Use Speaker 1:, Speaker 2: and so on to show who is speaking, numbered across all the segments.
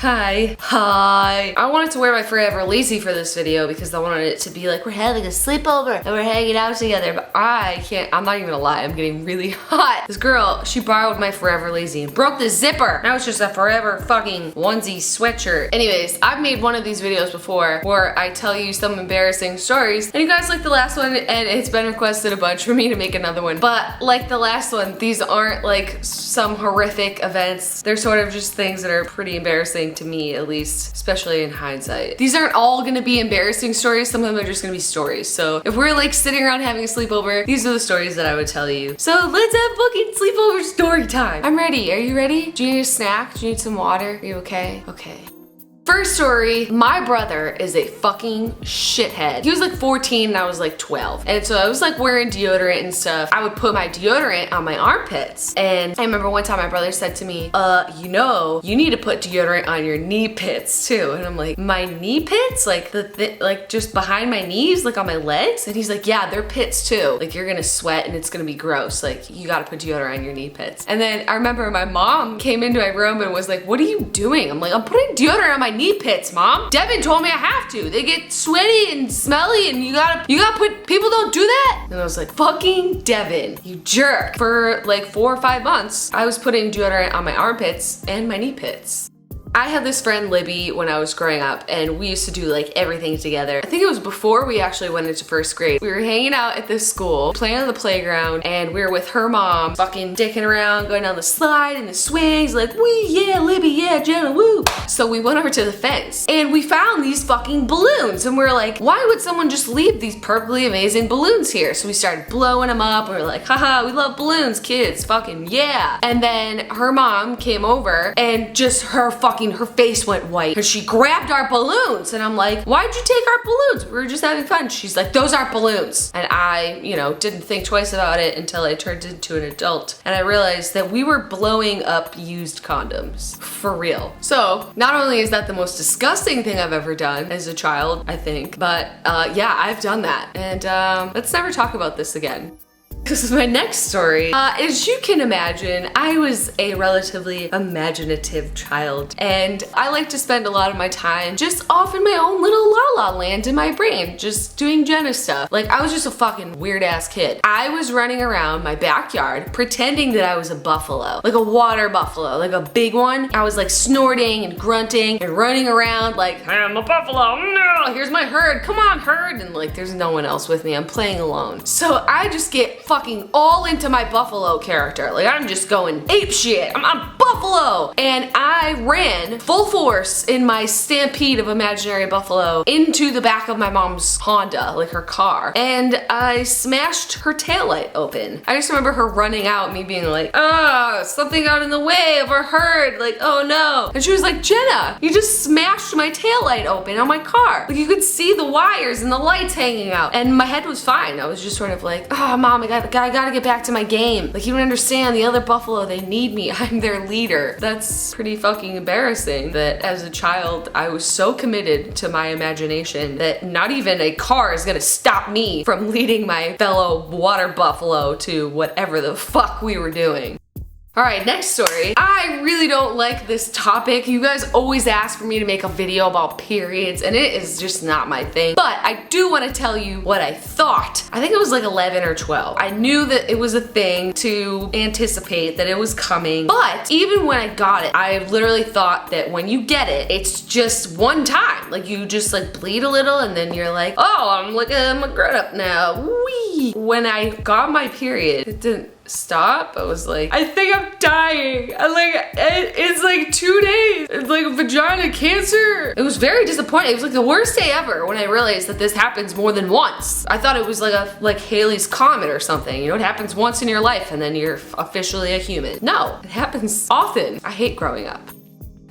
Speaker 1: Hi. Hi. I wanted to wear my Forever Lazy for this video because I wanted it to be like we're having a sleepover and we're hanging out together, but I can't, I'm not even gonna lie, I'm getting really hot. This girl, she borrowed my Forever Lazy and broke the zipper. Now it's just a forever fucking onesie sweatshirt. Anyways, I've made one of these videos before where I tell you some embarrassing stories and you guys like the last one and it's been requested a bunch for me to make another one. But like the last one, these aren't like some horrific events. They're sort of just things that are pretty embarrassing to me, at least, especially in hindsight. These aren't all gonna be embarrassing stories, some of them are just gonna be stories. So if we're like sitting around having a sleepover, these are the stories that I would tell you. So let's have fucking sleepover story time. I'm ready. Are you ready? Do you need a snack? Do you need some water? Are you okay? Okay. First story, my brother is a fucking shithead. He was like 14 and I was like 12. And so I was like wearing deodorant and stuff. I would put my deodorant on my armpits. And I remember one time my brother said to me, you know, you need to put deodorant on your knee pits too. And I'm like, my knee pits? Like like just behind my knees, like on my legs? And he's like, yeah, they're pits too. Like you're gonna sweat and it's gonna be gross. Like you gotta put deodorant on your knee pits. And then I remember my mom came into my room and was like, what are you doing? I'm like, I'm putting deodorant on my knee pits, Mom. Devin told me I have to. They get sweaty and smelly and you gotta put, people don't do that? And I was like, fucking Devin, you jerk. For like 4 or 5 months, I was putting deodorant on my armpits and my knee pits. I had this friend Libby when I was growing up and we used to do like everything together. I think it was before we actually went into first grade. We were hanging out at this school, playing on the playground, and we were with her mom, fucking dicking around, going down the slide and the swings, like, wee, yeah, Libby, yeah, Jenna, woo. So we went over to the fence and we found these fucking balloons and we were like, why would someone just leave these perfectly amazing balloons here? So we started blowing them up. We were like, haha, we love balloons, kids, fucking yeah. And then her mom came over and just her face went white and she grabbed our balloons and I'm like, why'd you take our balloons? We were just having fun. She's like, those aren't balloons. And I, you know, didn't think twice about it until I turned into an adult and I realized that we were blowing up used condoms. For real. So not only is that the most disgusting thing I've ever done as a child, I think, but yeah, I've done that. And let's never talk about this again. This is my next story. As you can imagine, I was a relatively imaginative child and I like to spend a lot of my time just off in my own little la-la land in my brain, just doing Jenna stuff. Like I was just a fucking weird ass kid. I was running around my backyard pretending that I was a buffalo, like a water buffalo, like a big one. I was like snorting and grunting and running around like, I'm a buffalo, no, here's my herd, come on herd. And like there's no one else with me, I'm playing alone. So I just get fucking all into my buffalo character. Like I'm just going ape shit. I'm buffalo. And I ran full force in my stampede of imaginary buffalo into the back of my mom's Honda, like her car. And I smashed her taillight open. I just remember her running out, me being like, something got in the way of our herd. Like, oh no. And she was like, Jenna, you just smashed my taillight open on my car. Like you could see the wires and the lights hanging out. And my head was fine. I was just sort of like, oh mom, I gotta get back to my game. Like you don't understand, the other buffalo, they need me. I'm their leader. That's pretty fucking embarrassing that as a child, I was so committed to my imagination that not even a car is gonna stop me from leading my fellow water buffalo to whatever the fuck we were doing. All right, next story. I really don't like this topic. You guys always ask for me to make a video about periods and it is just not my thing. But I do want to tell you what I thought. I think it was like 11 or 12. I knew that it was a thing to anticipate that it was coming. But even when I got it, I literally thought that when you get it, it's just one time. Like you just like bleed a little and then you're like, oh, I'm a grown up now. Whee! When I got my period, it didn't stop. I was like, I think I'm dying. It's like 2 days. It's like vagina cancer. It was very disappointing. It was like the worst day ever when I realized that this happens more than once. I thought it was like Halley's Comet or something. You know, it happens once in your life and then you're officially a human. No, it happens often. I hate growing up.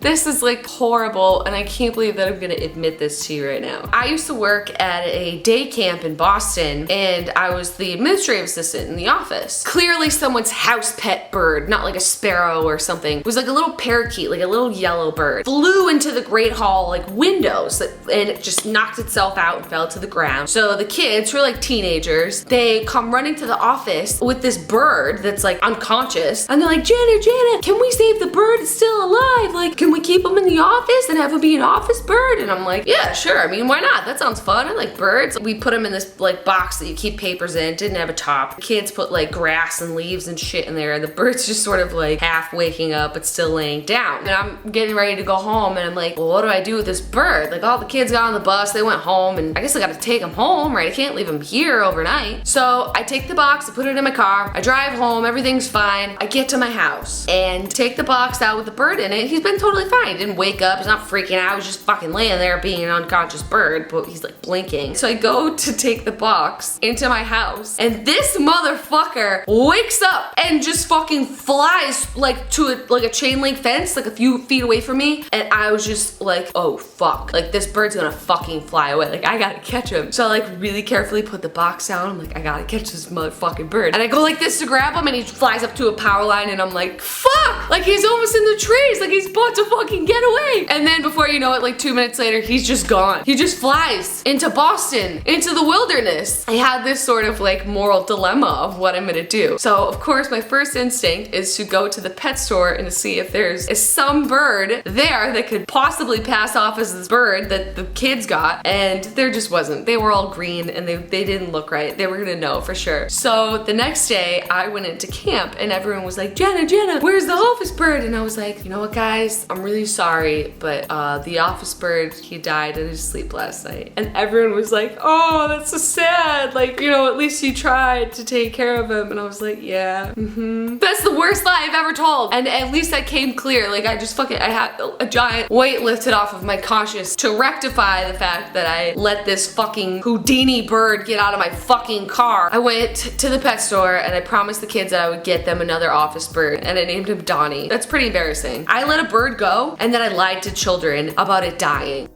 Speaker 1: This is like horrible and I can't believe that I'm gonna admit this to you right now. I used to work at a day camp in Boston and I was the administrative assistant in the office. Clearly someone's house pet bird, not like a sparrow or something. It was like a little parakeet, like a little yellow bird. Flew into the Great Hall like windows and it just knocked itself out and fell to the ground. So the kids, who are like teenagers, they come running to the office with this bird that's like unconscious and they're like, Jenna, can we save the bird? It's still alive. Like, can can we keep him in the office and have him be an office bird? And I'm like, yeah, sure. I mean, why not? That sounds fun. I like birds. We put him in this like box that you keep papers in. Didn't have a top. The kids put like grass and leaves and shit in there. The bird's just sort of like half waking up but still laying down. And I'm getting ready to go home and I'm like, well, what do I do with this bird? Like all the kids got on the bus, they went home, and I guess I gotta take him home, right? I can't leave him here overnight. So I take the box, I put it in my car, I drive home, everything's fine. I get to my house and take the box out with the bird in it. He's been totally fine. He didn't wake up, he's not freaking out, he's just fucking laying there being an unconscious bird, but he's like blinking. So I go to take the box into my house and this motherfucker wakes up and just fucking flies like to a chain link fence like a few feet away from me, and I was just like, oh fuck, like this bird's gonna fucking fly away, like I gotta catch him. So I like really carefully put the box down. I'm like, I gotta catch this motherfucking bird, and I go like this to grab him and he flies up to a power line and I'm like, fuck, like he's almost in the trees, like he's about to fucking get away. And then before you know it, like 2 minutes later, he's just gone. He just flies into Boston, into the wilderness. I had this sort of like moral dilemma of what I'm gonna do. So of course my first instinct is to go to the pet store and to see if there's some bird there that could possibly pass off as this bird that the kids got, and there just wasn't. They were all green and they didn't look right. They were gonna know for sure. So the next day I went into camp and everyone was like, Jenna, where's the office bird? And I was like, you know what guys, I'm really sorry, but the office bird, he died in his sleep last night. And everyone was like, oh, that's so sad. Like, you know, at least you tried to take care of him. And I was like, yeah, That's the worst lie I've ever told. And at least that came clear. Like I had a giant weight lifted off of my conscience to rectify the fact that I let this fucking Houdini bird get out of my fucking car. I went to the pet store and I promised the kids that I would get them another office bird, and I named him Donnie. That's pretty embarrassing. I let a bird go and then I lied to children about it dying.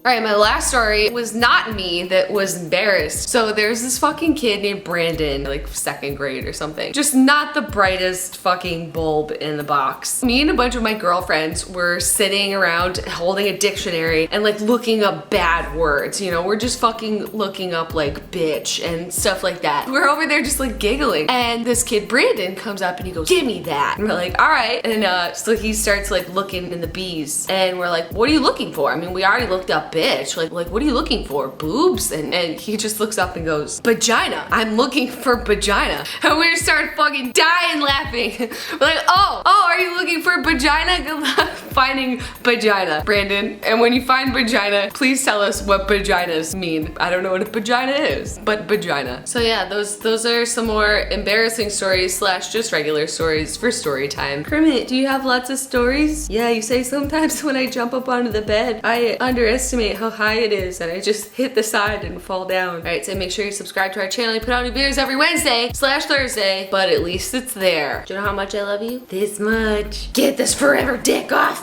Speaker 1: Alright, my last story was not me that was embarrassed. So there's this fucking kid named Brandon, like 2nd grade or something. Just not the brightest fucking bulb in the box. Me and a bunch of my girlfriends were sitting around holding a dictionary and like looking up bad words. You know, we're just fucking looking up like bitch and stuff like that. We're over there just like giggling. And this kid Brandon comes up and he goes, give me that. And we're like, alright. And so he starts like looking in the bees. And we're like, what are you looking for? I mean, we already looked up bitch. Like what are you looking for? Boobs? And he just looks up and goes, vagina. I'm looking for vagina. And we just started fucking dying laughing. We're like, oh, are you looking for vagina? Good luck finding vagina, Brandon. And when you find vagina, please tell us what vaginas mean. I don't know what a vagina is, but vagina. So yeah, those are some more embarrassing stories / just regular stories for story time. Kermit, do you have lots of stories? Yeah, you say sometimes when I jump up onto the bed, I underestimate how high it is and I just hit the side and fall down. Alright, so make sure you subscribe to our channel. We put out new videos every Wednesday / Thursday, but at least it's there. Do you know how much I love you? This much. Get this forever dick off